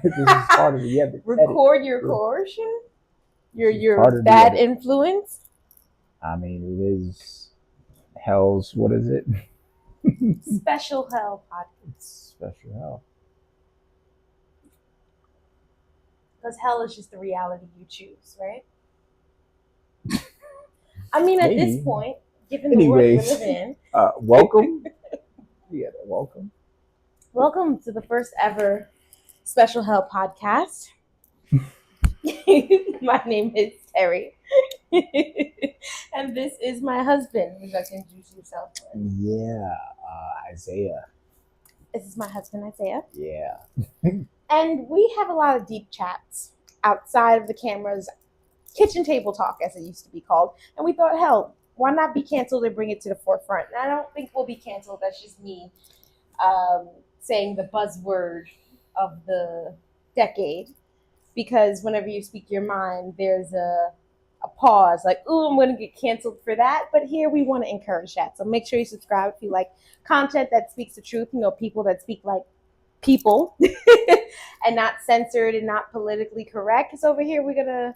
This is part of the Record your etiquette. coercion? This is Your part of the bad etiquette. influence? I mean, it is hell's. What is it? Special hell podcast. It's special hell. Because hell is just the reality you choose, right? I mean, at this Maybe. point, given the world we're Anyways, living in, welcome. Yeah, welcome. welcome to the first ever Special Hell podcast. My name is Terry. And this is my husband. Would you like to introduce yourself? Yeah, Isaiah. This is my husband, Isaiah. Yeah. And we have a lot of deep chats outside of the cameras, kitchen table talk, as it used to be called. And we thought, hell, why not be canceled and bring it to the forefront? And I don't think we'll be canceled. That's just me saying the buzzword of the decade. Because whenever you speak your mind, there's a pause, like, ooh, I'm going to get canceled for that. But here we want to encourage that. So make sure you subscribe if you like content that speaks the truth, people that speak like people and not censored and not politically correct. Because over here we're gonna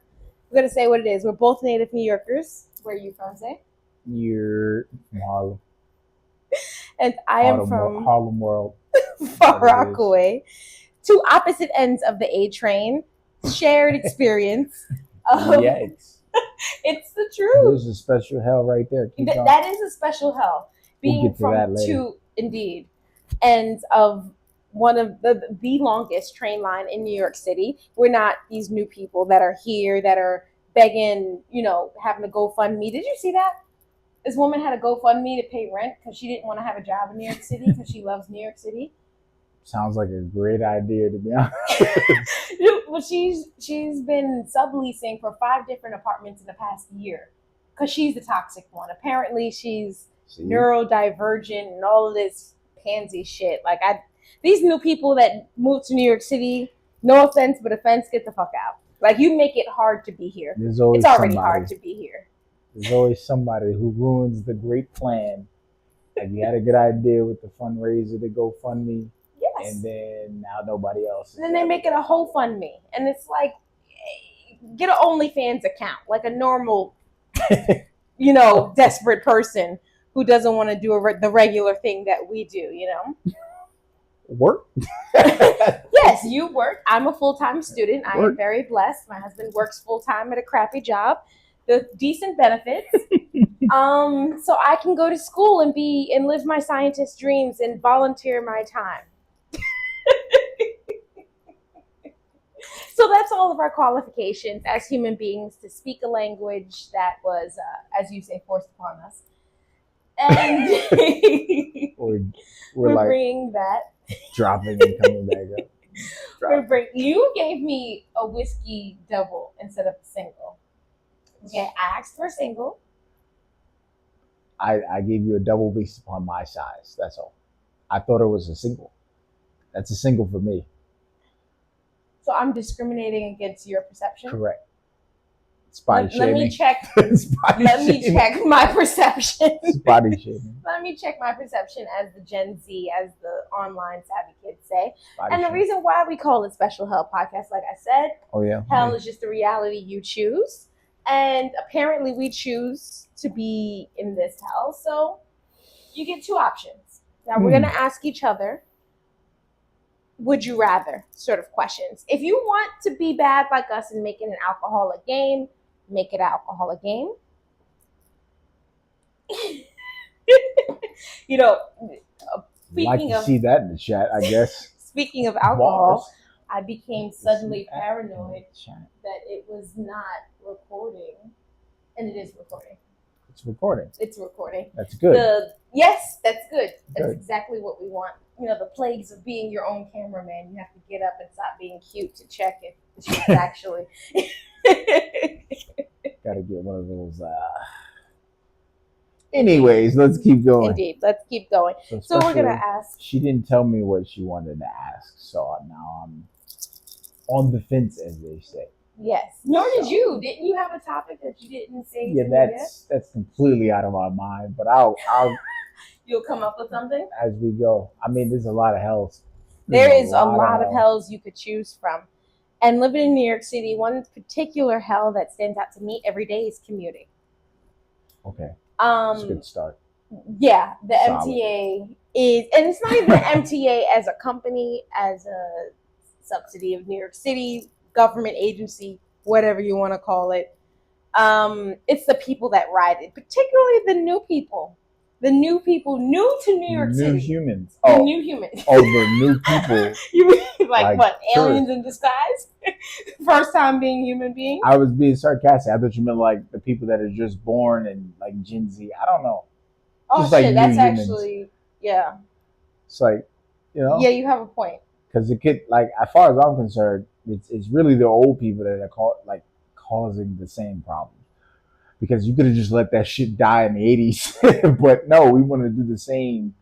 say what it is. We're both native New Yorkers. Where are you from, Zay? You're from Harlem. And I am from Harlem World. Far Rockaway. Two opposite ends of the A train. Shared experience. Yikes. It's the truth. There's a special hell right there. That is a special hell. Being from two, indeed, ends of one of the longest train line in New York City. We're not these new people that are here that are begging, having a GoFundMe. Did you see that? This woman had a GoFundMe to pay rent because she didn't want to have a job in New York City because she loves New York City. Sounds like a great idea, to be honest. Well, she's been subleasing for 5 different apartments in the past year because she's the toxic one. Apparently, she's neurodivergent and all of this pansy shit. Like these new people that move to New York City, no offense, but offense, get the fuck out. Like you make it hard to be here. It's already hard to be here. There's always somebody who ruins the great plan. Like you had a good idea with the fundraiser to GoFundMe. Yes. And then now nobody else. And then they make it a whole fund me. And it's like, get an OnlyFans account, like a normal, desperate person who doesn't want to do the regular thing that we do, Work? Yes, you work. I'm a full-time student. I am very blessed. My husband works full-time at a crappy job. The decent benefits. So I can go to school and live my scientist dreams and volunteer my time. So that's all of our qualifications as human beings to speak a language that was, as you say, forced upon us. And we're like bringing that. Dropping and coming back up. You gave me a whiskey double instead of a single. Okay, I asked for a single. I gave you a double based upon my size. That's all. I thought it was a single. That's a single for me. So I'm discriminating against your perception? Correct. Spotty shaming. Let me check. Let me check my perception. Spotty shaming. Let me check my perception as the Gen Z, as the online savvy kids say. Spotty and the shaming. reason why we call it Special Hell Podcast, like I said, hell is just the reality you choose. And apparently we choose to be in this hell. So you get 2 options. Now we're going to ask each other, would you rather sort of questions. If you want to be bad like us and make it an alcoholic game, make it an alcoholic game. Speaking of, see that in the chat, I guess. Speaking of alcohol, I became suddenly paranoid that it was not recording, and it is recording. It's recording. It's recording. That's good. Yes, that's good. That's exactly what we want. The plagues of being your own cameraman. You have to get up and stop being cute to check if it's actually. Gotta get one of those. Anyways, let's keep going. Indeed, let's keep going. So we're gonna ask. She didn't tell me what she wanted to ask, so now I'm on the fence, as they say. Yes. Nor did you. Didn't you have a topic that you didn't say? Yeah, that's completely out of my mind. But I'll You'll come up with something as we go. I mean, there's a lot of hells. There is a lot lot of hell. hells you could choose from. And living in New York City, one particular hell that stands out to me every day is commuting. Okay, that's a Um, good start. yeah, the Solid. MTA is, and it's not even the MTA as a company, as a subsidy of New York City, government agency, whatever you want to call it. It's the people that ride it, particularly the new people. The new people new to New York New City. humans. The Oh, new humans. oh, the new people. You mean like what? tourists. Aliens in disguise? First time being human beings? I was being sarcastic. I thought you meant like the people that are just born and like Gen Z. I don't know. Oh Just like shit, new that's humans. actually yeah. It's like, you know, Yeah, you have a point. because the kid, like, as far as I'm concerned, it's really the old people that are causing the same problem. Because you could have just let that shit die in the 80s, but no, we want to do the same.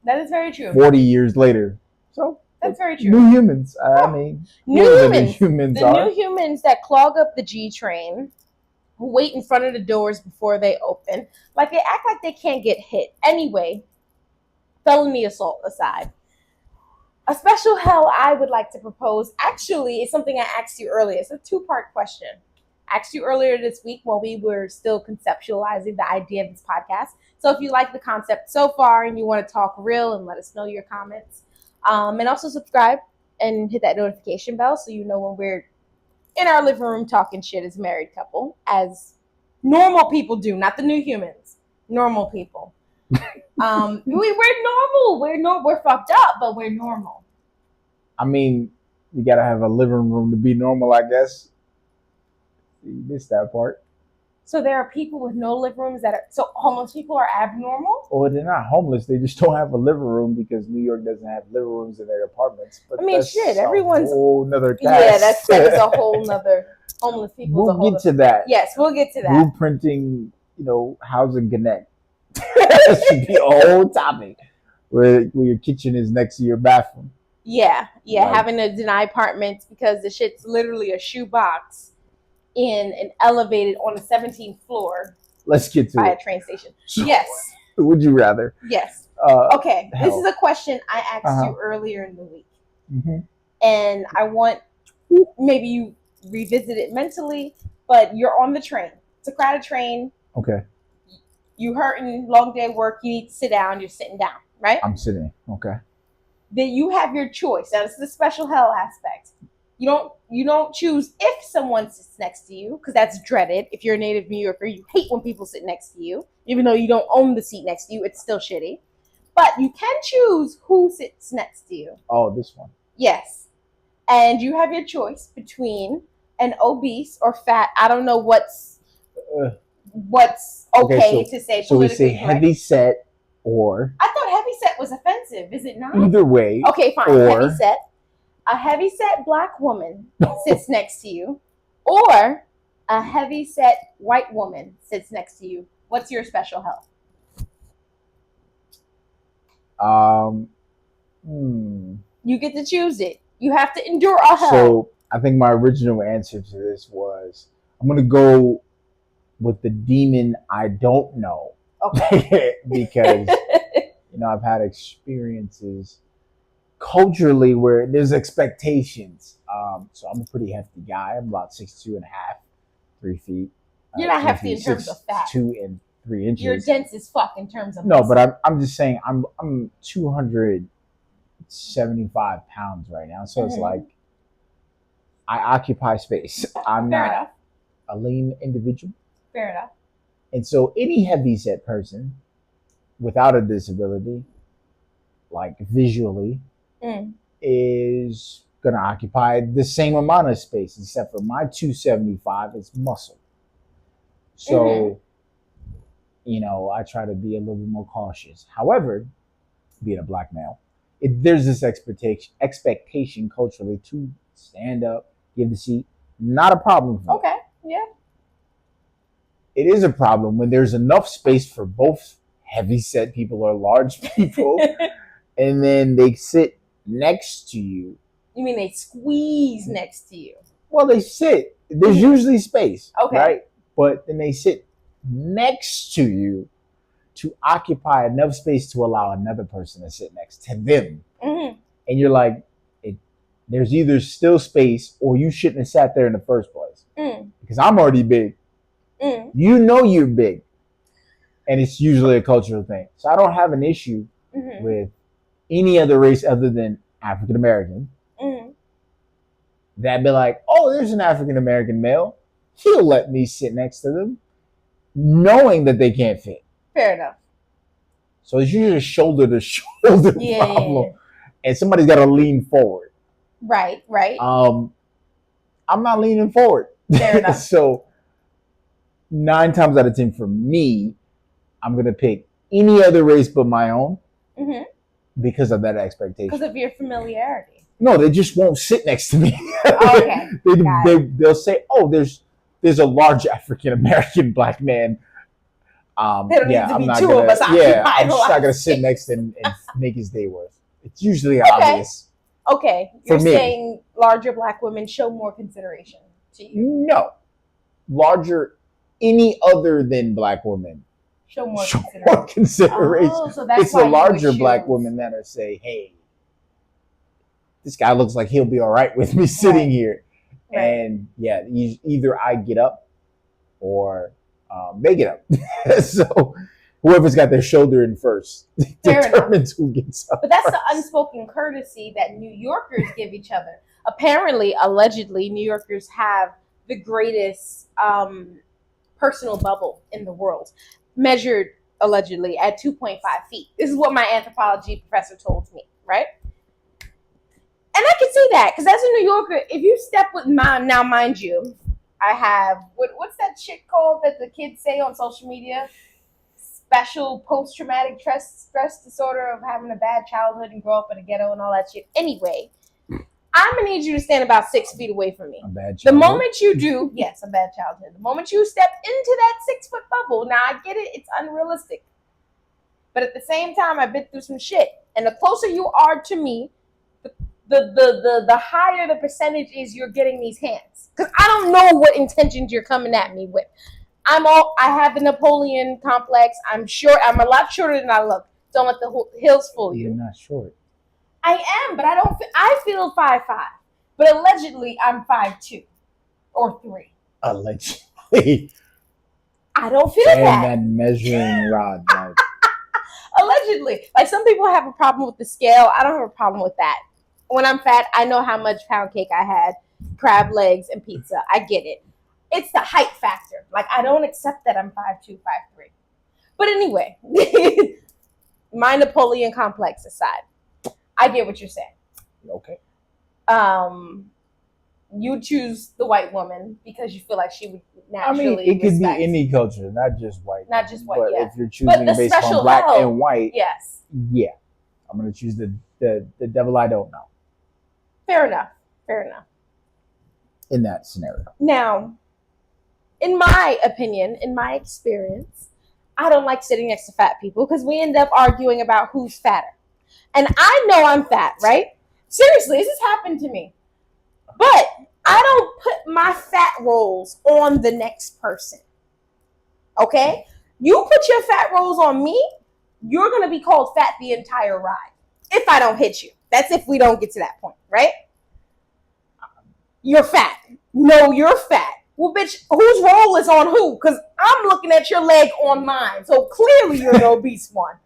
That is very true. 40 years later, so that's very true. New humans. I mean, new humans. The new humans the are. new humans that clog up the G train, who wait in front of the doors before they open, like they act like they can't get hit. Anyway, felony assault aside, a special hell I would like to propose actually is something I asked you earlier. It's a two-part question. I asked you earlier this week while we were still conceptualizing the idea of this podcast. So if you like the concept so far and you want to talk real and let us know your comments, and also subscribe and hit that notification bell so you know when we're in our living room talking shit as a married couple, as normal people do, not the new humans, normal people. We're normal. We're fucked up, but we're normal. I mean, you gotta have a living room to be normal, I guess. You missed that part. So there are people with no living rooms that are so homeless people are abnormal. Or they're not homeless; they just don't have a living room because New York doesn't have living rooms in their apartments. But I mean, shit, everyone's a whole nother cast. Yeah, that's a whole nother homeless people. We'll get to that. Yes, we'll get to that. Blueprinting, housing connect. That should be a whole topic where your kitchen is next to your bathroom. Yeah, having to deny apartments because the shit's literally a shoebox in an elevated on the 17th floor. Let's get to by it. A train station. Yes. Would you rather? Yes. Okay, this is a question I asked you earlier in the week. Mm-hmm. And I want maybe you revisit it mentally, but you're on the train. It's a crowded train. Okay. You hurting, long day work, you need to sit down, you're sitting down, right? I'm sitting. Okay. Then you have your choice. Now this is the special hell aspect. You don't choose if someone sits next to you, because that's dreaded. If you're a native New Yorker, you hate when people sit next to you. Even though you don't own the seat next to you, it's still shitty. But you can choose who sits next to you. Oh, this one. Yes. And you have your choice between an obese or fat, I don't know what's okay to say. So we say heavy set or... I thought heavy set was offensive. Is it not? Either way. Okay, fine. Heavy set. A heavy set black woman sits next to you, or a heavy set white woman sits next to you. What's your special hell? You get to choose it. You have to endure a hell. So I think my original answer to this was I'm gonna go with the demon I don't know. Okay. Because I've had experiences culturally where there's expectations. So I'm a pretty hefty guy. I'm about 6'2.5", 3 feet. You're not hefty in terms of fat. 2 and 3 inches. You're dense as fuck in terms of no, but I'm just saying I'm 275 pounds right now. So it's like I occupy space. I'm not a lean individual. Fair enough. And so any heavyset person without a disability, like visually, is going to occupy the same amount of space, except for my 275 is muscle. So, I try to be a little bit more cautious. However, being a black male, there's this expectation culturally to stand up, give the seat. Not a problem for me. Okay, yeah. It is a problem when there's enough space for both heavy-set people or large people, and then they sit next to you. You mean they squeeze next to you? Well, they sit. There's usually space, okay, right? But then they sit next to you to occupy enough space to allow another person to sit next to them. and you're like, there's either still space or you shouldn't have sat there in the first place. Because I'm already big. You know you're big. And it's usually a cultural thing. So I don't have an issue with any other race other than African American. That'd be like, oh, there's an African American male. He'll let me sit next to them, knowing that they can't fit. Fair enough. So it's usually a shoulder to shoulder problem. Yeah. And somebody's got to lean forward. Right. I'm not leaning forward. Fair enough. So 9 times out of 10 for me, I'm going to pick any other race but my own because of that expectation. Because of your familiarity. No, they just won't sit next to me. Okay. They'll say, oh, there's a large African American black man. There don't need to be two of us. I'm just not going to sit next and make his day worse. It's usually obvious. Okay. You're saying larger black women show more consideration to you? No. Larger, any other than black women. Show more consideration. Oh, so that's it's the larger black women that are say, hey, this guy looks like he'll be all right with me sitting here. Right. And yeah, either I get up or they get up. So whoever's got their shoulder in first determines who gets up. But that's the unspoken courtesy that New Yorkers give each other. Apparently, allegedly, New Yorkers have the greatest personal bubble in the world, measured allegedly at 2.5 feet. This is what my anthropology professor told me, right? And I can see that, because as a New Yorker, if you step with mine, now mind you, I have, what's that shit called that the kids say on social media? Special post-traumatic stress disorder of having a bad childhood and grow up in a ghetto and all that shit. Anyway, I'm going to need you to stand about 6 feet away from me. A bad childhood? The moment you do, yes, a bad childhood. The moment you step into that 6-foot bubble, now I get it, it's unrealistic. But at the same time, I've been through some shit. And the closer you are to me, the higher the percentage is you're getting these hands. Because I don't know what intentions you're coming at me with. I have the Napoleon complex. I'm short. I'm a lot shorter than I look. Don't let the hills fool you. You're not short. I am, but I feel 5'5". But allegedly, I'm 5'2" or 3. Allegedly. I don't feel that. And that measuring rod. Like. Allegedly. Like, some people have a problem with the scale. I don't have a problem with that. When I'm fat, I know how much pound cake I had, crab legs, and pizza. I get it. It's the height factor. Like, I don't accept that I'm 5'2", 5'3". But anyway, my Napoleon complex aside, I get what you're saying. Okay. You choose the white woman because you feel like she would naturally. I mean, it could be any culture, not just white. Not just white. But yeah. if you're choosing based on black and white, yes. Yeah, I'm gonna choose the devil I don't know. Fair enough. In that scenario. Now, in my opinion, in my experience, I don't like sitting next to fat people because we end up arguing about who's fatter. And I know I'm fat, right? Seriously, this has happened to me. But I don't put my fat rolls on the next person. Okay? You put your fat rolls on me, you're going to be called fat the entire ride. If I don't hit you. That's if we don't get to that point, right? You're fat. No, you're fat. Well, bitch, whose roll is on who? Because I'm looking at your leg on mine. So clearly you're an obese one.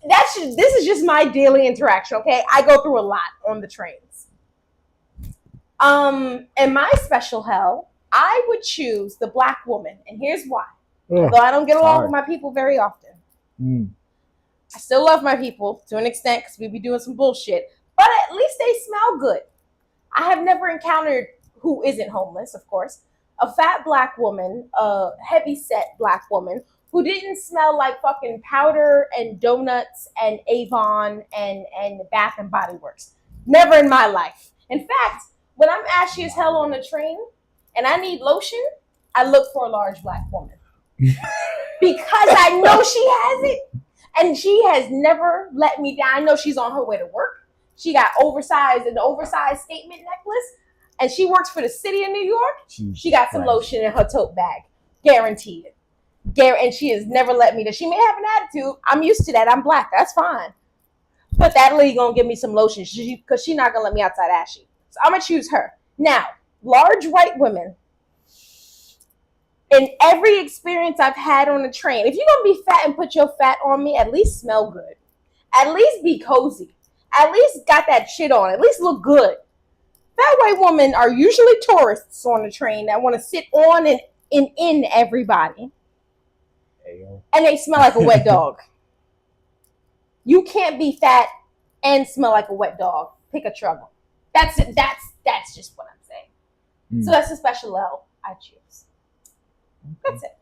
This is just my daily interaction, okay? I go through a lot on the trains. In my special hell, I would choose the black woman. And here's why. Although I don't get along with my people very often. I still love my people to an extent because we be doing some bullshit. But at least they smell good. I have never encountered, who isn't homeless, of course, a fat black woman, a heavy-set black woman who didn't smell like fucking powder and donuts and Avon and Bath and Body Works. Never in my life. In fact, when I'm ashy as hell on the train and I need lotion, I look for a large black woman. Because I know she has it. And she has never let me down. I know she's on her way to work. She got an oversized statement necklace. And she works for the city of New York. She got some lotion in her tote bag. Guaranteed. And she has never let me down. She may have an attitude. I'm used to that. I'm black. That's fine. but that lady gonna give me some lotion because she's not gonna let me outside ashy. So I'm gonna choose her. Now, large white women. In every experience I've had on a train, if you're gonna be fat and put your fat on me, at least smell good. At least be cozy. At least got that shit on. At least look good. Fat white women are usually tourists on the train that want to sit on and in everybody. And they smell like a wet dog. You can't be fat and smell like a wet dog. Pick a trouble. That's it. That's just what I'm saying. So that's a special L I choose. That's it.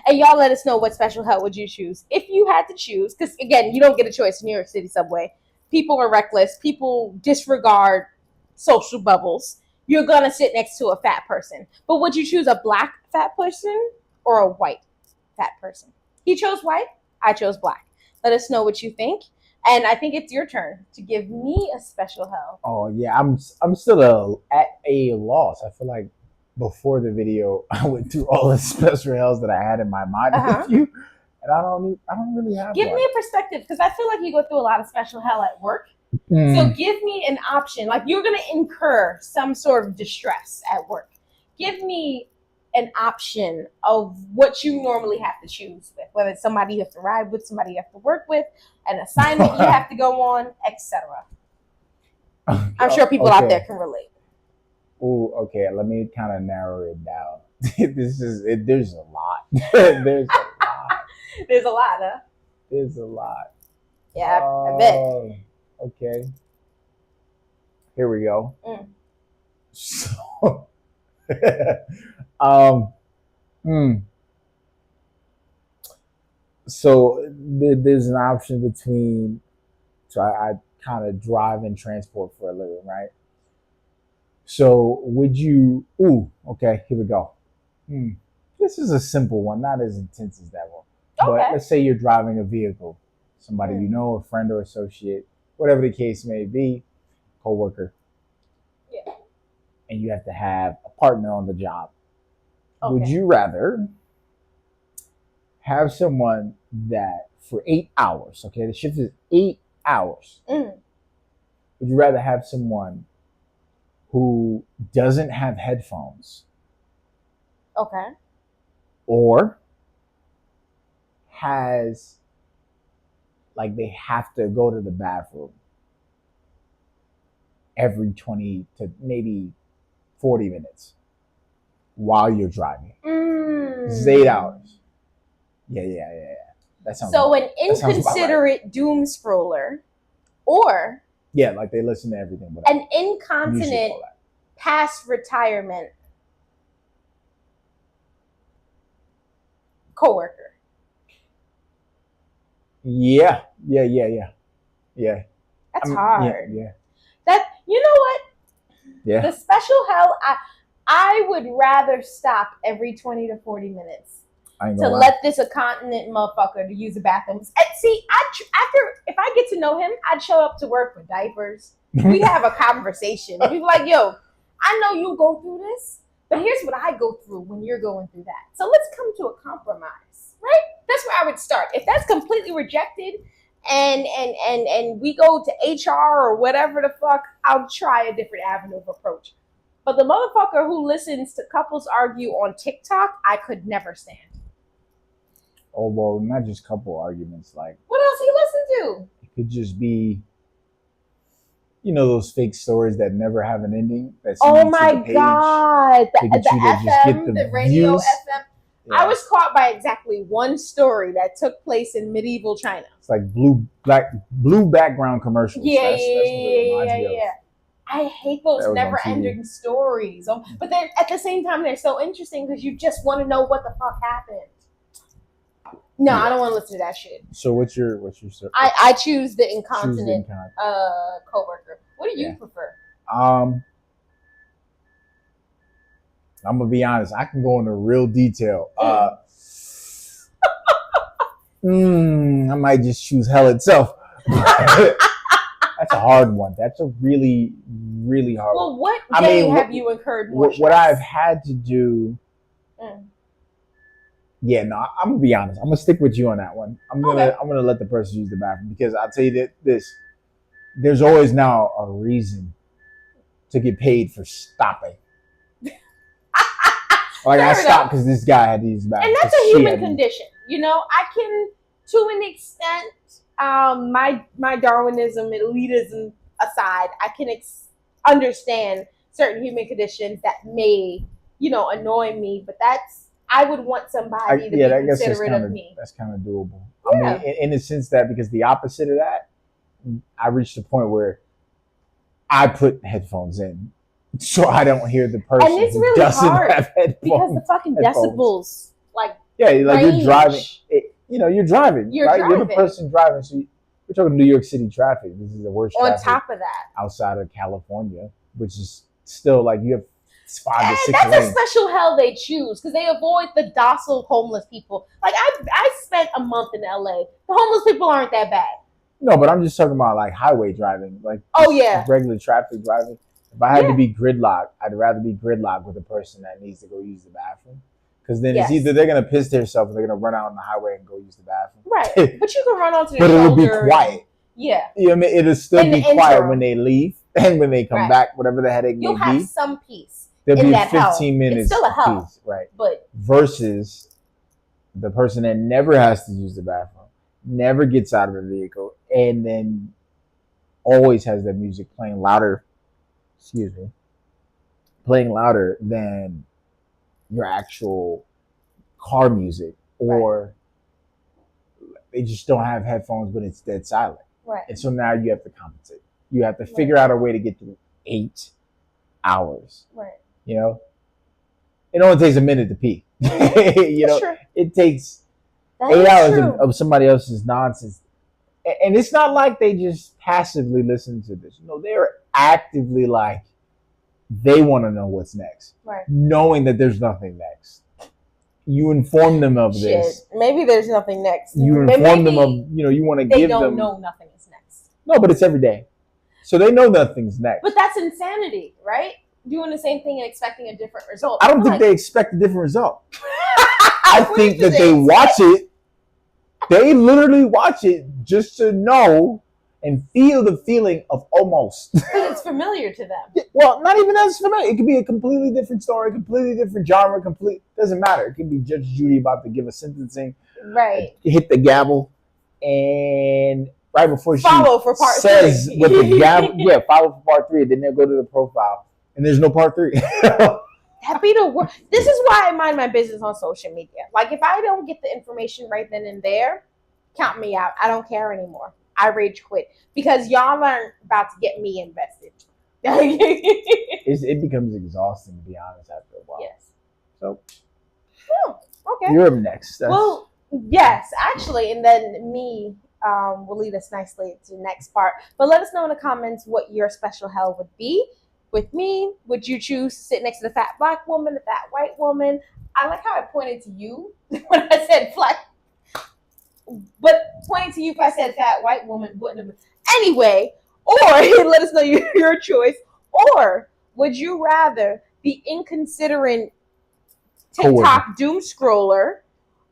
And y'all let us know what special hell would you choose if you had to choose. Because again, you don't get a choice in New York City subway. People are reckless. People disregard social bubbles. You're gonna sit next to a fat person. But would you choose a black fat person or a white fat person? He chose white. I chose black. Let us know what you think. And I think it's your turn to give me a special hell. Oh yeah, I'm still at a loss. I feel like before the video, I went through all the special hells that I had in my mind with you, and I don't really have. Give me a perspective, because I feel like you go through a lot of special hell at work. So give me an option. Like, you're going to incur some sort of distress at work. Give me an option of what you normally have to choose with, whether it's somebody you have to ride with, somebody you have to work with, an assignment you have to go on, etc. I'm sure people out there can relate. Oh, okay. Let me kind of narrow it down. There's a lot. There's a lot. There's a lot, huh? There's a lot. Yeah, I bet. Okay. Here we go. So, So there's an option between. So I kind of drive and transport for a living, right? So would you? Ooh, okay. Here we go. This is a simple one, not as intense as that one. Okay. But let's say you're driving a vehicle, somebody you know, a friend or associate, whatever the case may be, coworker. Yeah. And you have to have a partner on the job. Okay. Would you rather have someone that for 8 hours, okay, the shift is 8 hours. Would you rather have someone who doesn't have headphones? Okay. Or has, like, they have to go to the bathroom every 20 to maybe 40 minutes while you're driving? This is 8 hours. Yeah. That sounds so an inconsiderate right. Doom scroller, or yeah, like they listen to everything. An incontinent past retirement coworker. Yeah. That's hard. Yeah. That, you know what? Yeah. The special hell, I would rather stop every 20 to 40 minutes to let this incontinent motherfucker to use the bathrooms. And see, if I get to know him, I'd show up to work with diapers. We'd have a conversation. We'd be like, yo, I know you go through this, but here's what I go through when you're going through that. So let's come to a compromise, right? That's where I would start. If that's completely rejected and we go to HR or whatever the fuck, I'll try a different avenue of approach. But the motherfucker who listens to couples argue on TikTok, I could never stand. Oh, well, not just couple arguments. Like, what else do you listen to? It could just be, you know, those fake stories that never have an ending. Oh my God. The FM, the radio views. FM. Yeah. I was caught by exactly one story that took place in medieval China. It's like blue background commercials. Yeah. I hate those never-ending stories. But then at the same time, they're so interesting because you just want to know what the fuck happened. No, I don't want to listen to that shit. So what's your I choose the incontinent coworker. What do you prefer? I'm gonna be honest. I can go into real detail. I might just choose hell itself. That's a hard one. That's a really, really hard one. Well, what day have you incurred more stress? What I've had to do Yeah, no, I'm gonna be honest. I'm gonna stick with you on that one. Okay. I'm gonna let the person use the bathroom because I'll tell you that there's always now a reason to get paid for stopping. Like I Fair stopped enough. because this guy had to use the bathroom. And that's a human condition. You know, I can, to an extent, my Darwinism, elitism aside, I can understand certain human conditions that may, annoy me. But I would want somebody to be considerate of me. That's kind of doable. Yeah. I mean, in the sense that because the opposite of that, I reached a point where I put headphones in, so I don't hear the person. And it's really doesn't hard have headphones, because the fucking decibels, like range. You're driving. You're driving. You're right? driving. You're the person driving. So we're talking New York City traffic. This is the worst. On traffic top of that, outside of California, which is still like you have 5 to 6 that's lanes. a special hell they choose because they avoid the docile homeless people. Like I spent a month in LA. The homeless people aren't that bad. No, but I'm just talking about like highway driving, like regular traffic driving. If I had to be gridlocked, I'd rather be gridlocked with a person that needs to go use the bathroom. Because then it's either they're gonna piss themselves or they're gonna run out on the highway and go use the bathroom. Right, but you can run onto the but shoulder. It'll be quiet. Yeah, you know what I mean, it'll still be quiet when they leave and when they come back, whatever the headache may be. You'll have some peace. There'll in be that 15 hell. minutes. It's still a hell, peace, right? But versus the person that never has to use the bathroom, never gets out of the vehicle, and then always has that music playing louder. Excuse me. Playing louder than your actual car music, or they just don't have headphones, but it's dead silent. Right. And so now you have to compensate. You have to figure out a way to get through 8 hours. Right. You know, it only takes a minute to pee. You know, true. It takes that 8 hours of somebody else's nonsense. And it's not like they just passively listen to this. No, they're actively like, they want to know what's next. Right. Knowing that there's nothing next. You inform them of this. Maybe there's nothing next. You inform them of, you want to give them. They don't know nothing is next. No, but it's every day. So they know nothing's next. But that's insanity, right? Doing the same thing and expecting a different result. I don't think they expect a different result. I think that they watch it. They literally watch it just to know and feel the feeling of almost. But it's familiar to them. Well, not even as familiar. It could be a completely different story, completely different genre, doesn't matter. It could be Judge Judy about to give a sentencing. Right. Hit the gavel, and right before she follow for part says 3. With the gavel, follow for part 3, and then they'll go to the profile, and there's no part 3. That'd be the worst. This is why I mind my business on social media. Like, if I don't get the information right then and there, count me out. I don't care anymore. I rage quit because y'all aren't about to get me invested. It becomes exhausting, to be honest, after a while. Yes. So, okay. You're up next. Well, yes, actually, and then me will lead us nicely to the next part. But let us know in the comments what your special hell would be. With me, would you choose to sit next to the fat black woman, the fat white woman? I like how I pointed to you when I said black. But pointing to you if I said fat white woman wouldn't have been. Anyway, or let us know your choice. Or would you rather the inconsiderate TikTok doom scroller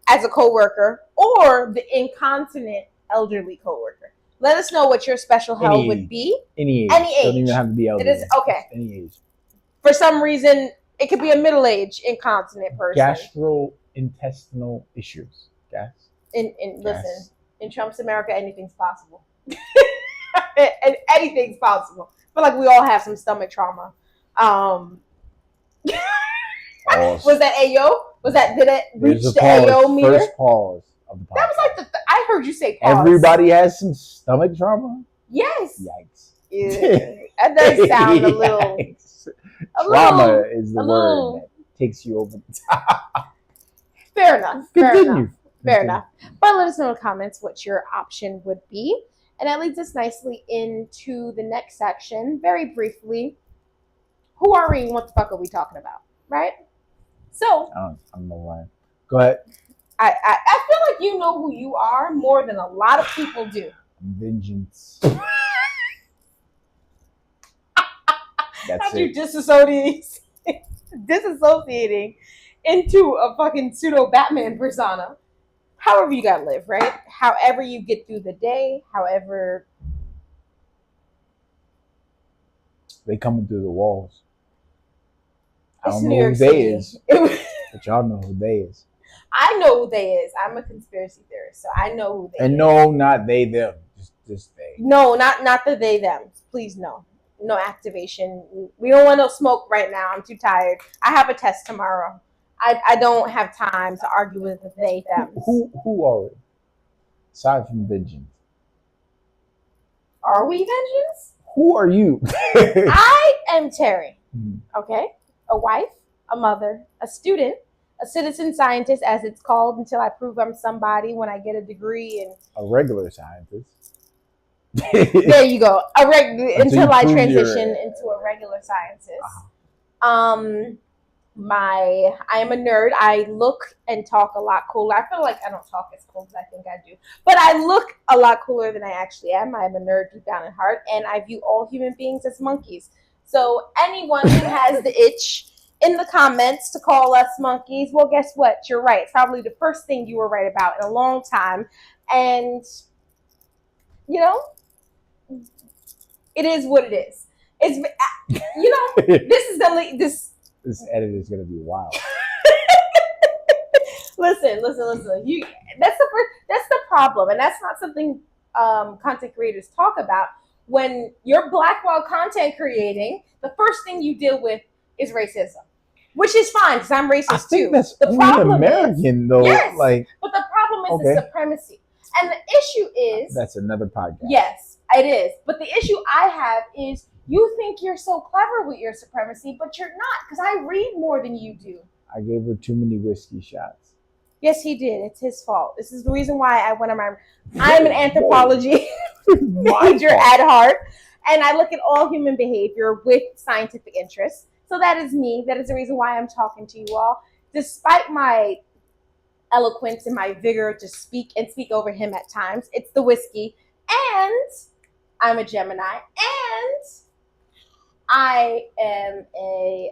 as a coworker or the incontinent elderly coworker? Let us know what your special hell would be. Any age. Any age. Doesn't even have to be elderly. It is okay. Any age. For some reason, it could be a middle-aged incontinent person. Gastrointestinal issues. Listen, in Trump's America, anything's possible. And anything's possible. I feel like we all have some stomach trauma. Was that Ayo? Did it reach the Ayo meter? First pause of the podcast. That was like I heard you say pause. Everybody has some stomach trauma? Yes. Yikes. Yeah. That does sound a little. Trauma is the word that takes you over the top. Fair enough. Continue. Fair enough. But let us know in the comments what your option would be. And that leads us nicely into the next section. Very briefly, who are we and what the fuck are we talking about? Right? So. I don't know why. Go ahead. I feel like you know who you are more than a lot of people do. Vengeance. That's you disassociating into a fucking pseudo Batman persona. However you gotta live, right? However you get through the day, however. They coming through the walls. I It's don't New know York who they City. is, but y'all know who they is. I know who they is. I'm a conspiracy theorist, so I know who they And is. no, not they, them. Just they. No, not the they them. Please no. No activation. We don't want no smoke right now. I'm too tired. I have a test tomorrow. I don't have time to argue with the they them. Who are we? Aside from vengeance. Are we vengeance? Who are you? I am Terry. Okay? A wife, a mother, a student, a citizen scientist, as it's called, until I prove I'm somebody when I get a degree and a regular scientist. There you go. Until I transition into a regular scientist. I am a nerd. I look and talk a lot cooler. I feel like I don't talk as cool as I think I do, but I look a lot cooler than I actually am. I am a nerd deep down in heart, and I view all human beings as monkeys. So anyone who has the itch in the comments to call us monkeys, well, guess what? You're right. It's probably the first thing you were right about in a long time, and you know, it is what it is. It's This edit is gonna be wild. Listen. That's the problem, and that's not something content creators talk about. When you're black while content creating, the first thing you deal with is racism, which is fine because I'm racist I think too. That's the problem American is, though. yes, like, but the problem is the supremacy, and the issue is that's another podcast. Yes, it is. But the issue I have is you think you're so clever with your supremacy, but you're not, because I read more than you do. I gave her too many whiskey shots. Yes, he did. It's his fault. This is the reason why I went on my. I'm an anthropology major at heart, and I look at all human behavior with scientific interests. So that is me. That is the reason why I'm talking to you all, despite my eloquence and my vigor to speak over him at times. It's the whiskey, and I'm a Gemini, and I am a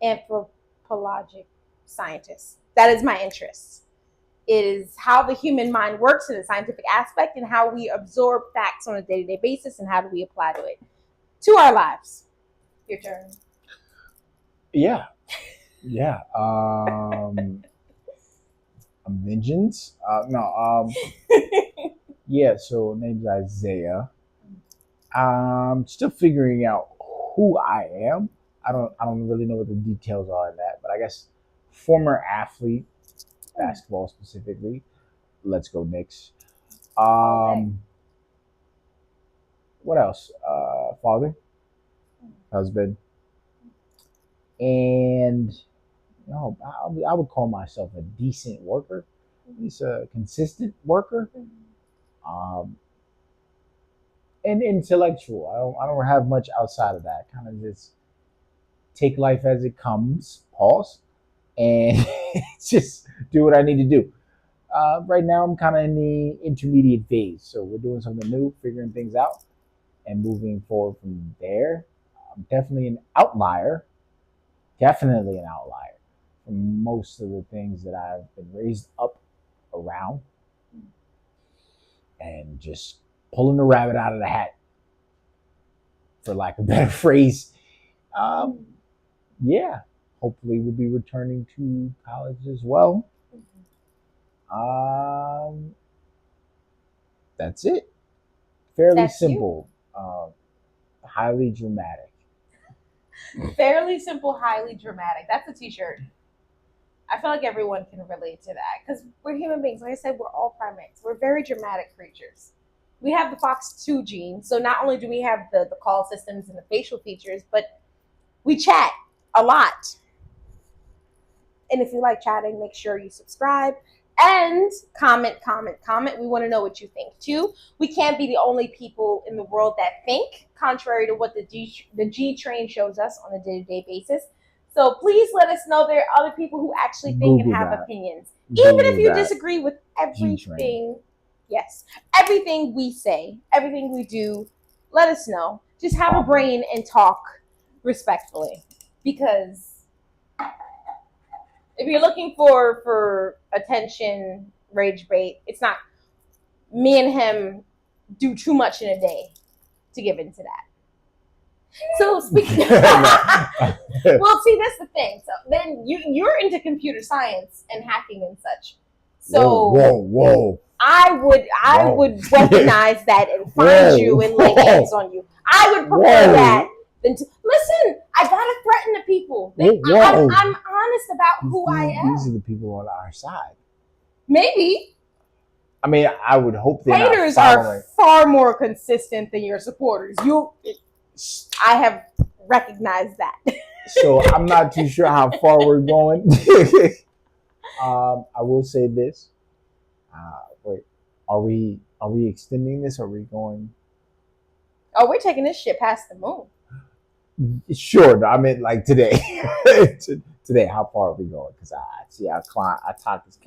anthropologic scientist. That is my interest. It is how the human mind works in the scientific aspect and how we absorb facts on a day-to-day basis and how do we apply to it to our lives. Your turn. Yeah. Vengeance? Yeah, so name's Isaiah. I'm still figuring out who I am. I don't really know what the details are in that, but I guess former athlete, basketball specifically. Let's go Knicks. What else? Father, husband, and I would call myself a decent worker. He's a consistent worker. And intellectual. I don't have much outside of that. Kind of just take life as it comes, pause, and just do what I need to do. Right now, I'm kind of in the intermediate phase, so we're doing something new, figuring things out, and moving forward from there. I'm definitely an outlier from most of the things that I've been raised up around, and just pulling the rabbit out of the hat, for lack of a better phrase. Yeah, hopefully we'll be returning to college as well. That's it. Fairly simple. Highly dramatic. Fairly simple, highly dramatic. That's a t-shirt. I feel like everyone can relate to that because we're human beings. Like I said, we're all primates. We're very dramatic creatures. We have the FOX2 gene, so not only do we have the call systems and the facial features, but we chat a lot. And if you like chatting, make sure you subscribe and comment. We want to know what you think too. We can't be the only people in the world that think, contrary to what the G train shows us on a day-to-day basis. So please let us know there are other people who actually think and have opinions. Even if you disagree with everything, everything we say, everything we do, let us know. Just have a brain and talk respectfully, because If you're looking for attention, rage bait, it's not. Me and him do too much in a day to give into that. So speaking, well, see, that's the thing. So then you're into computer science and hacking and such. So whoa. I would weaponize that and find you and lay hands on you. I would prefer that than to listen. I gotta threaten the people. I'm honest about who I am. These are the people on our side. Maybe. I mean, I would hope they're haters not are far more consistent than your supporters. I have recognized that. So I'm not too sure how far we're going. I will say this. Wait, are we extending this? Or are we going? Oh, we're taking this shit past the moon. Sure. I mean, like today. Today, how far are we going? Because I see our clock is.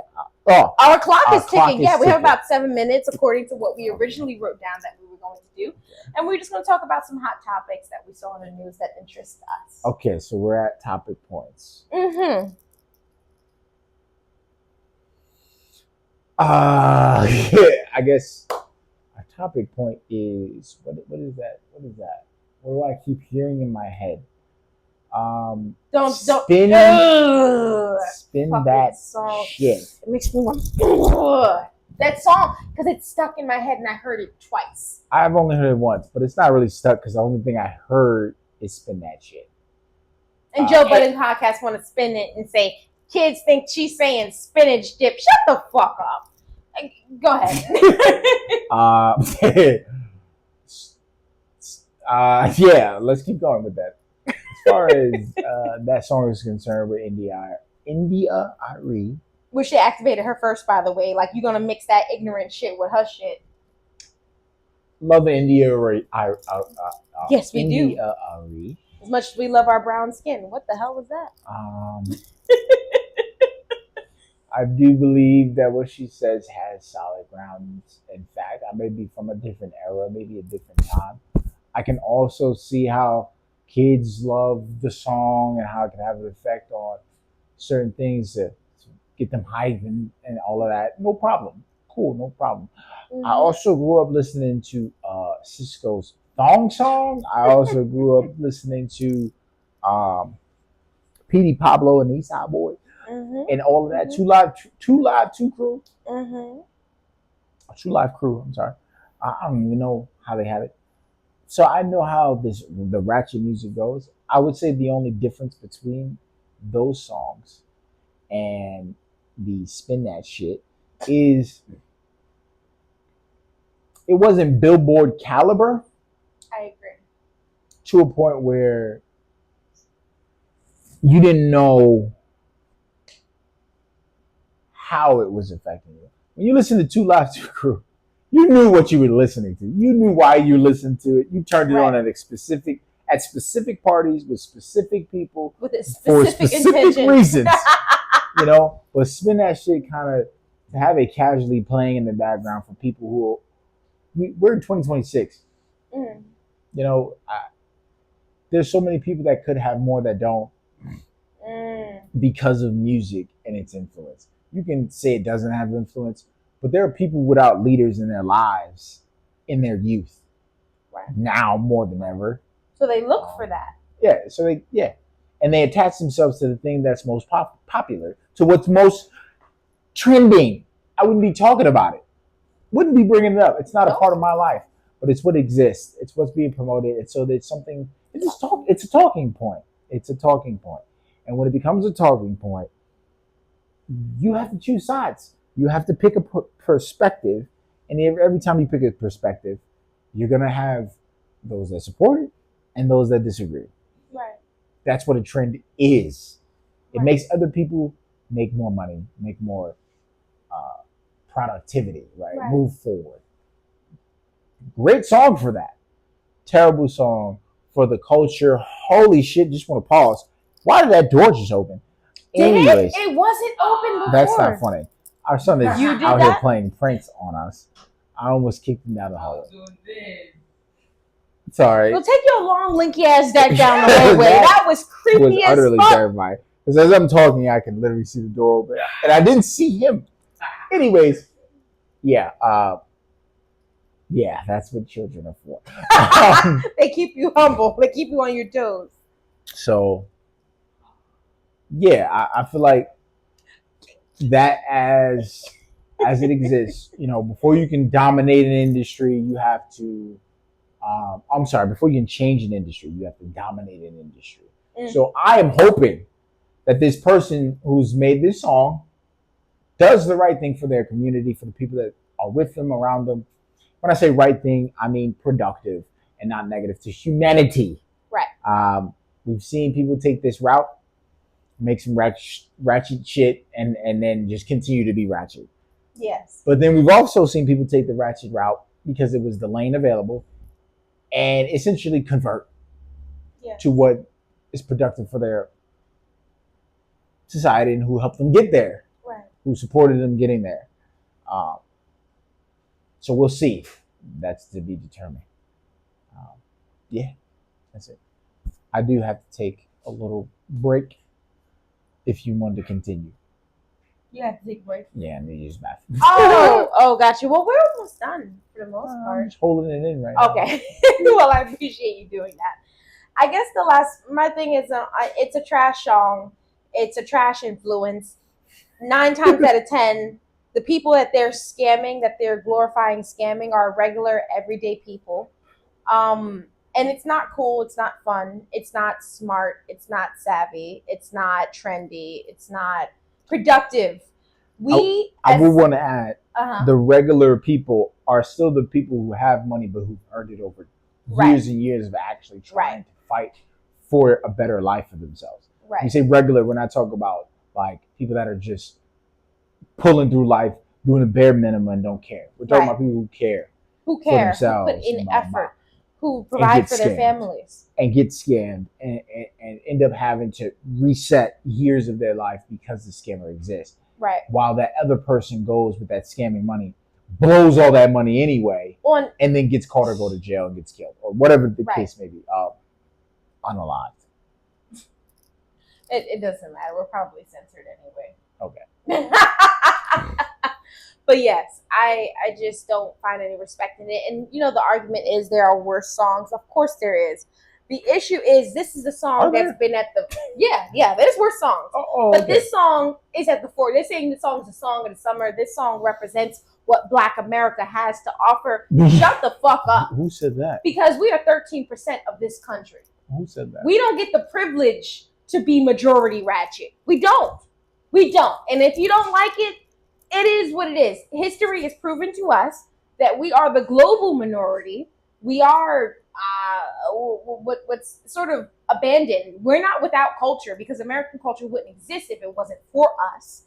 Our clock is ticking. Yeah, we have about 7 minutes according to what we originally wrote down that we were going to do. Okay. And we're just going to talk about some hot topics that we saw in the news that interest us. Okay, so we're at topic points. Mm-hmm. I guess our topic point is what is that? What is that? What do I keep hearing in my head? Don't spin that song. Shit. It makes me want that song because it's stuck in my head and I heard it twice. I've only heard it once, but it's not really stuck because the only thing I heard is spin that shit. And Joe Budden podcast want to spin it and say kids think she's saying spinach dip. Shut the fuck up. Go ahead. Yeah, let's keep going with that. As far as that song is concerned with India Arie. Which she activated her first, by the way. Like, you're going to mix that ignorant shit with her shit. Love India Arie. Yes, we India Arie. As much as we love our brown skin. What the hell was that? I do believe that what she says has solid grounds. In fact, I may be from a different era, maybe a different time. I can also see how kids love the song and how it can have an effect on certain things to get them hyped and all of that. No problem. Cool, no problem. Mm-hmm. I also grew up listening to Cisco's Thong Song. I also grew up listening to P.D. Pablo and Eastside Boy. Mm-hmm. And all of that. Mm-hmm. Two Crew. Mm-hmm. True Live Crew, I'm sorry. I don't even know how they have it. So I know how the ratchet music goes. I would say the only difference between those songs and the spin that shit is it wasn't Billboard caliber. I agree. To a point where you didn't know how it was affecting you. When you listen to Two Live Two Crew, you knew what you were listening to. You knew why you listened to it. You turned it on at specific parties with specific people with for specific reasons. You know, but spin that shit kind of to have it casually playing in the background for people who we're in 2026. Mm. You know, there's so many people that could have more that don't because of music and its influence. You can say it doesn't have influence, but there are people without leaders in their lives in their youth. Right. Now more than ever. So they look for that. Yeah. And they attach themselves to the thing that's most popular, to what's most trending. I wouldn't be talking about it. Wouldn't be bringing it up. It's not a part of my life, but it's what exists. It's what's being promoted. It's so that it's something. It's a talking point. It's a talking point. And when it becomes a talking point, you have to choose sides. You have to pick a perspective, and every time you pick a perspective, you're gonna have those that support it and those that disagree. Right. That's what a trend is. It makes other people make more money, make more productivity, right? Move forward. Great song for that. Terrible song for the culture. Holy shit! Just want to pause. Why did that door just open? Anyways, it wasn't open before. That's not funny. Our son is out here playing pranks on us. I almost kicked him down the hallway. Sorry. Well, take your long, linky ass deck down the hallway. That was creepy as fuck. Utterly terrifying. Because as I'm talking, I can literally see the door open, and I didn't see him. Anyways, yeah, yeah, that's what children are for. They keep you humble. They keep you on your toes. So, yeah, I feel like that as it exists, before you can dominate an industry, you have to. I'm sorry, before you can change an industry, you have to dominate an industry. So I am hoping that this person who's made this song does the right thing for their community, for the people that are with them, around them. When I say right thing, I mean productive and not negative to humanity. Right. We've seen people take this route, make some ratchet shit, and then just continue to be ratchet. Yes. But then we've also seen people take the ratchet route because it was the lane available and essentially convert to what is productive for their society and who helped them get there, right, who supported them getting there. So we'll see. That's to be determined. Yeah, that's it. I do have to take a little break if you want to continue. You have to take a break? Yeah, I need to use the bathroom. Oh, got you. Well, we're almost done for the most part. I'm just holding it in right now. Okay. Well, I appreciate you doing that. I guess my thing is, it's a trash song. It's a trash influence. 9 times out of 10, the people that they're scamming, that they're glorifying scamming, are regular, everyday people. And it's not cool. It's not fun. It's not smart. It's not savvy. It's not trendy. It's not productive. I would want to add, the regular people are still the people who have money, but who've earned it over years and years of actually trying to fight for a better life for themselves. Right. You say regular, we're not talking about like people that are just pulling through life, doing the bare minimum and don't care. We're talking about people who care. For themselves. Who put in effort. Who provide for their families. And get scammed and end up having to reset years of their life because the scammer exists. Right. While that other person goes with that scamming money, blows all that money anyway, and then gets caught or go to jail and gets killed, or whatever the case may be, unalived. It doesn't matter. We're probably censored anyway. Okay. But yes, I just don't find any respect in it. And the argument is there are worse songs. Of course there is. The issue is this is a song that's been at the there's worse songs. But this song is at the fore. They're saying the song is a song of the summer. This song represents what Black America has to offer. Shut the fuck up. Who said that? Because we are 13% of this country. Who said that? We don't get the privilege to be majority ratchet. We don't. And if you don't like it, it is what it is. History has proven to us that we are the global minority. We are what's sort of abandoned. We're not without culture because American culture wouldn't exist if it wasn't for us.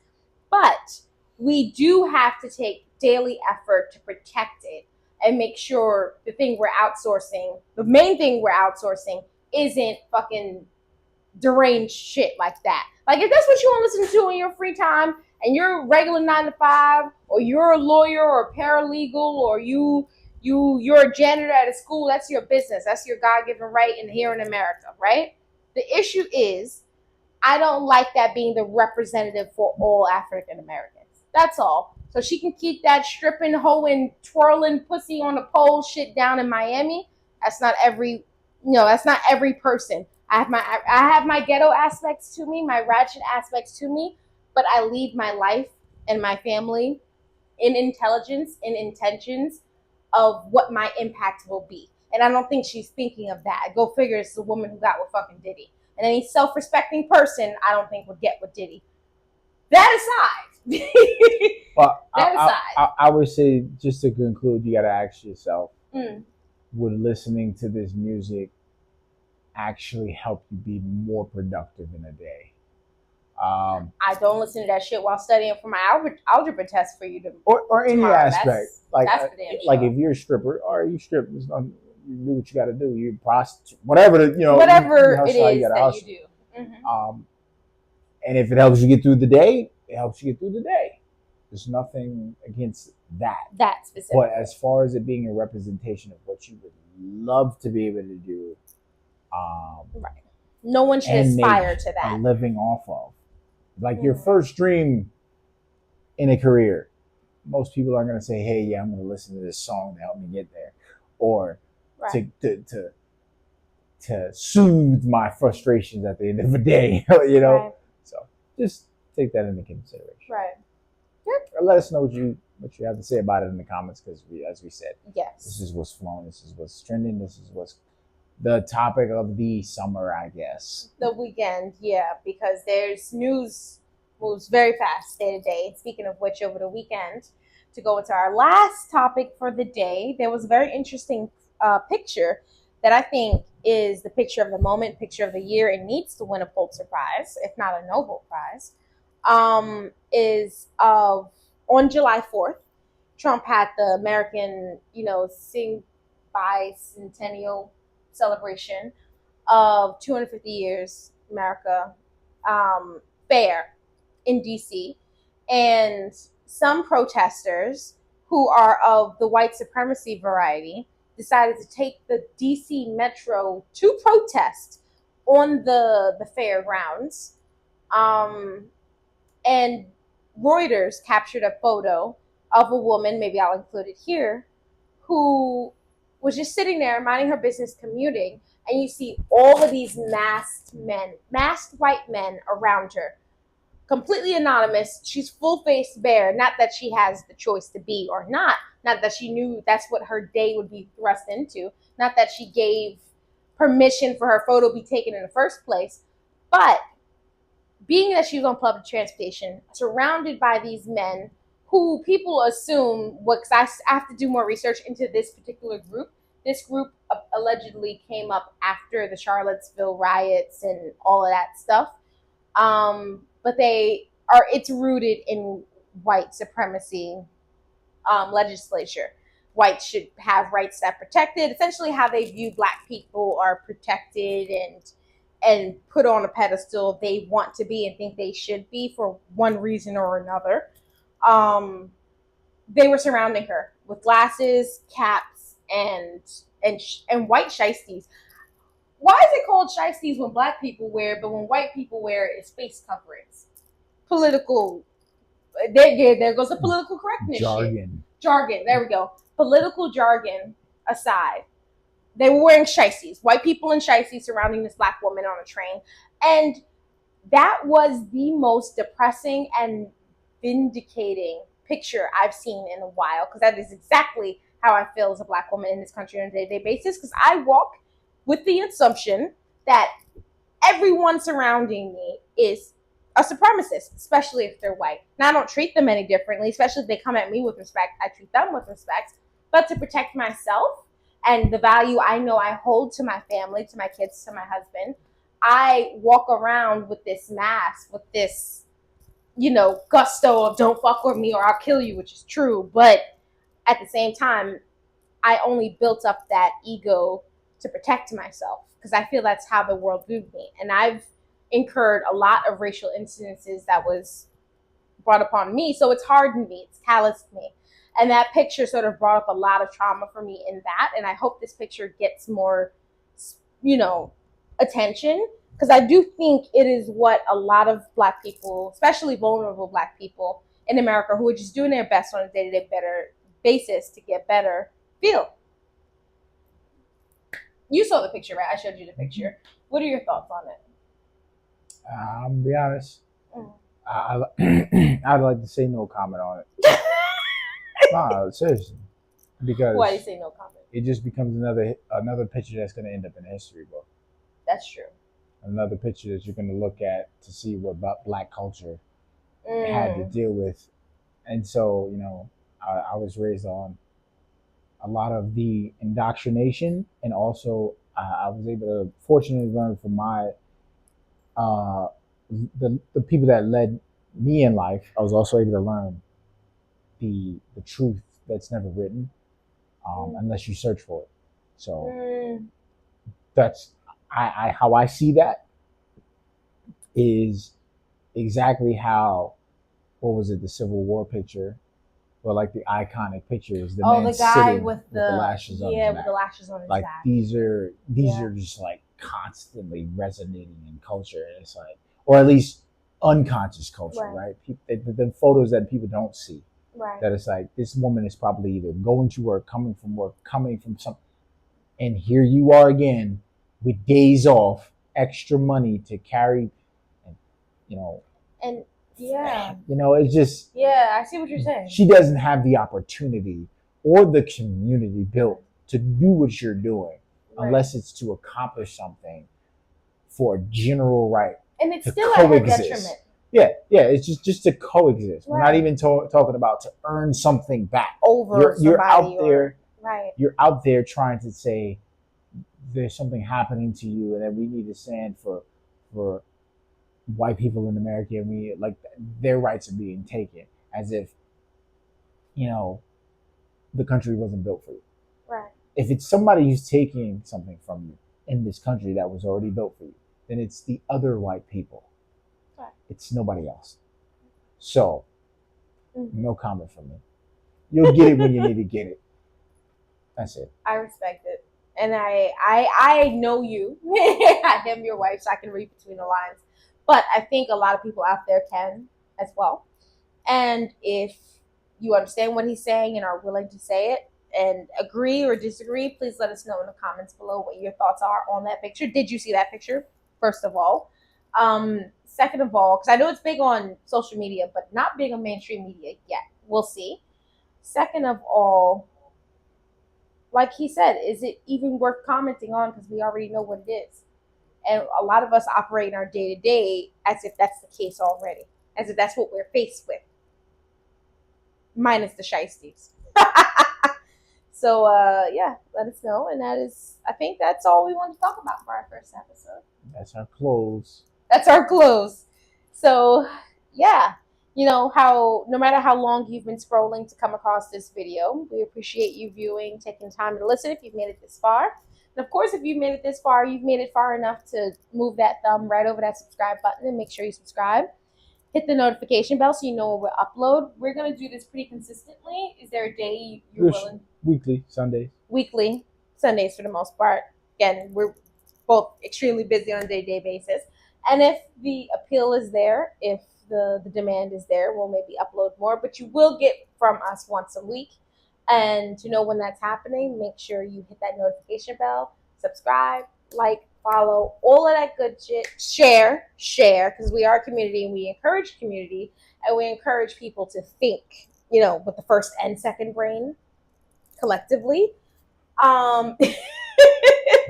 But we do have to take daily effort to protect it and make sure the main thing we're outsourcing isn't fucking deranged shit like that. Like if that's what you want to listen to in your free time and you're a regular 9 to 5 or you're a lawyer or a paralegal or you're a janitor at a school, that's your business. That's your God-given right here in America, right? The issue is I don't like that being the representative for all African Americans. That's all. So she can keep that stripping, hoeing, twirling pussy on a pole shit down in Miami. That's not every person. I have my ghetto aspects to me, my ratchet aspects to me, but I lead my life and my family in intelligence, in intentions of what my impact will be. And I don't think she's thinking of that. Go figure, it's the woman who got with fucking Diddy. And any self-respecting person, I don't think would get with Diddy. That aside. Well, I would say, just to conclude, you got to ask yourself, would listening to this music actually help you be more productive in a day? I don't listen to that shit while studying for my algebra test for you to or any aspect. That's like if you're a stripper, or you strip, you do what you got to do. You prostitute, whatever it is that you do. Mm-hmm. And if it helps you get through the day, it helps you get through the day. There's nothing against that. That specific. But as far as it being a representation of what you would love to be able to do, right. No one should and aspire make to a that. living off of. Like your first dream in a career, most people are going to say, "Hey, yeah, I'm going to listen to this song to help me get there," or Right. to soothe my frustrations at the end of the day. You know, Right. so just take that into consideration. Right. Let us know what you have to say about it in the comments, because as we said, Yes. this is what's flowing, this is what's trending, this is what's the topic of the summer, I guess. The weekend, yeah, because there's news moves very fast day to day. Speaking of which, over the weekend, to go into our last topic for the day, there was a very interesting picture that I think is the picture of the moment, picture of the year, and needs to win a Pulitzer Prize, if not a Nobel Prize. Is of on July 4th, Trump had the American, sing bicentennial celebration of 250 years America fair in DC, and some protesters who are of the white supremacy variety decided to take the DC Metro to protest on the fairgrounds. And Reuters captured a photo of a woman, maybe I'll include it here, who was just sitting there minding her business commuting, and you see all of these masked white men around her, completely anonymous. She's full face bare. Not that she has the choice to be or not that she knew that's what her day would be thrust into, not that she gave permission for her photo to be taken in the first place, but being that she was on public transportation, surrounded by these men who people assume, because I have to do more research into this particular group. This group allegedly came up after the Charlottesville riots and all of that stuff. But it's rooted in white supremacy legislature. Whites should have rights that are protected. Essentially, how they view Black people are protected and put on a pedestal they want to be and think they should be for one reason or another. They were surrounding her with glasses, caps, and white shiesties. Why is it called shiesties when Black people wear it, but when white people wear it, it's face coverings? Political. There goes the political correctness Jargon. Jargon. There we go. Political jargon aside, they were wearing shiesties. White people in shiesties surrounding this Black woman on a train, and that was the most depressing and vindicating picture I've seen in a while, because that is exactly how I feel as a Black woman in this country on a day-to-day basis, because I walk with the assumption that everyone surrounding me is a supremacist, especially if they're white. Now, I don't treat them any differently, especially if they come at me with respect. I treat them with respect. But to protect myself and the value I know I hold to my family, to my kids, to my husband, I walk around with this mask, with this, gusto of don't fuck with me or I'll kill you, which is true. But at the same time, I only built up that ego to protect myself, because I feel that's how the world viewed me. And I've incurred a lot of racial incidences that was brought upon me. So it's hardened me, it's calloused me. And that picture sort of brought up a lot of trauma for me in that. And I hope this picture gets more, attention, because I do think it is what a lot of Black people, especially vulnerable Black people in America who are just doing their best on a day-to-day better basis to get better, feel. You saw the picture, right? I showed you the picture. What are your thoughts on it? I'll be honest. I'd like to say no comment on it. No, seriously, because why do you say no comment? It just becomes another picture that's going to end up in a history book. That's true. Another picture that you're going to look at to see what Black culture had to deal with. And so, I was raised on a lot of the indoctrination, and also I was able to fortunately learn from my the people that led me in life. I was also able to learn the truth that's never written, unless you search for it. So that's how I see that is exactly how, what was it, the Civil War picture, or like the iconic picture is the man the guy sitting with the lashes on his with back. the lashes on his like back. these are just like constantly resonating in culture. And it's like, or at least unconscious culture, right? The photos that people don't see. Right. That it's like, this woman is probably either going to work, coming from something. And here you are again with days off, extra money to carry, you know. And yeah. It's just. Yeah, I see what you're saying. She doesn't have the opportunity or the community built to do what you're doing, unless it's to accomplish something for a general right. And it's still at her detriment. Yeah, it's just to coexist. Right. We're not even talking about to earn something back. You're out there. Right. You're out there trying to say there's something happening to you, and that we need to stand for white people in America, and we like their rights are being taken, as if the country wasn't built for you. Right. If it's somebody who's taking something from you in this country that was already built for you, then it's the other white people. Right. It's nobody else. So, no comment from me. You'll get it when you need to get it. That's it. I respect it. And I know you. I am your wife, so I can read between the lines. But I think a lot of people out there can as well. And if you understand what he's saying and are willing to say it and agree or disagree, please let us know in the comments below what your thoughts are on that picture. Did you see that picture, first of all? Second of all, because I know it's big on social media, but not big on mainstream media yet. We'll see. Second of all, like he said, is it even worth commenting on, because we already know what it is? And a lot of us operate in our day-to-day as if that's the case already, as if that's what we're faced with, minus the shiesties. So, yeah, let us know. And I think that's all we want to talk about for our first episode. That's our close. That's our close. So, yeah, how no matter how long you've been scrolling to come across this video, we appreciate you viewing, taking time to listen if you've made it this far. And of course, if you've made it this far, you've made it far enough to move that thumb right over that subscribe button and make sure you subscribe. Hit the notification bell so you know when we upload. We're going to do this pretty consistently. Is there a day you're willing? Weekly, Sundays. Weekly, Sundays for the most part. Again, we're both extremely busy on a day-to-day basis. And if the appeal is there, if the demand is there, we'll maybe upload more. But you will get from us once a week. And to know when that's happening, make sure you hit that notification bell, subscribe, like, follow, all of that good shit. Share, because we are a community and we encourage community, and we encourage people to think, with the first and second brain collectively. We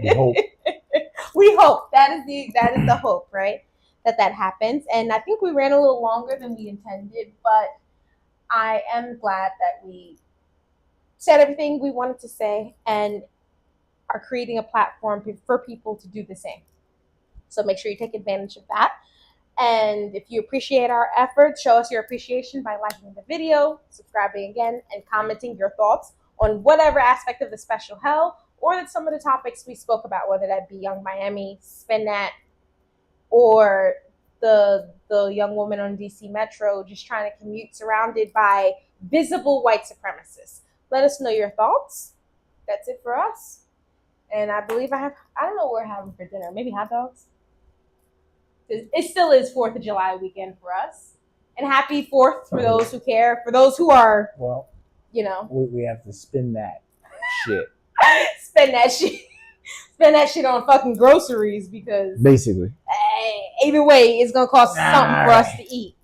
hope. We hope. That is the hope, right? That happens. And I think we ran a little longer than we intended, but I am glad that we said everything we wanted to say and are creating a platform for people to do the same. So make sure you take advantage of that. And if you appreciate our efforts, show us your appreciation by liking the video, subscribing again, and commenting your thoughts on whatever aspect of the special hell or some of the topics we spoke about, whether that be Young Miami, Spin That, or the young woman on DC Metro just trying to commute surrounded by visible white supremacists. Let us know your thoughts. That's it for us. And I believe I don't know what we're having for dinner. Maybe hot dogs? It still is 4th of July weekend for us. And happy 4th for those who care. For those who are, we have to spin that shit. Spend that shit. Spend that shit on fucking groceries, because basically, either way, it's going to cost something for us to eat.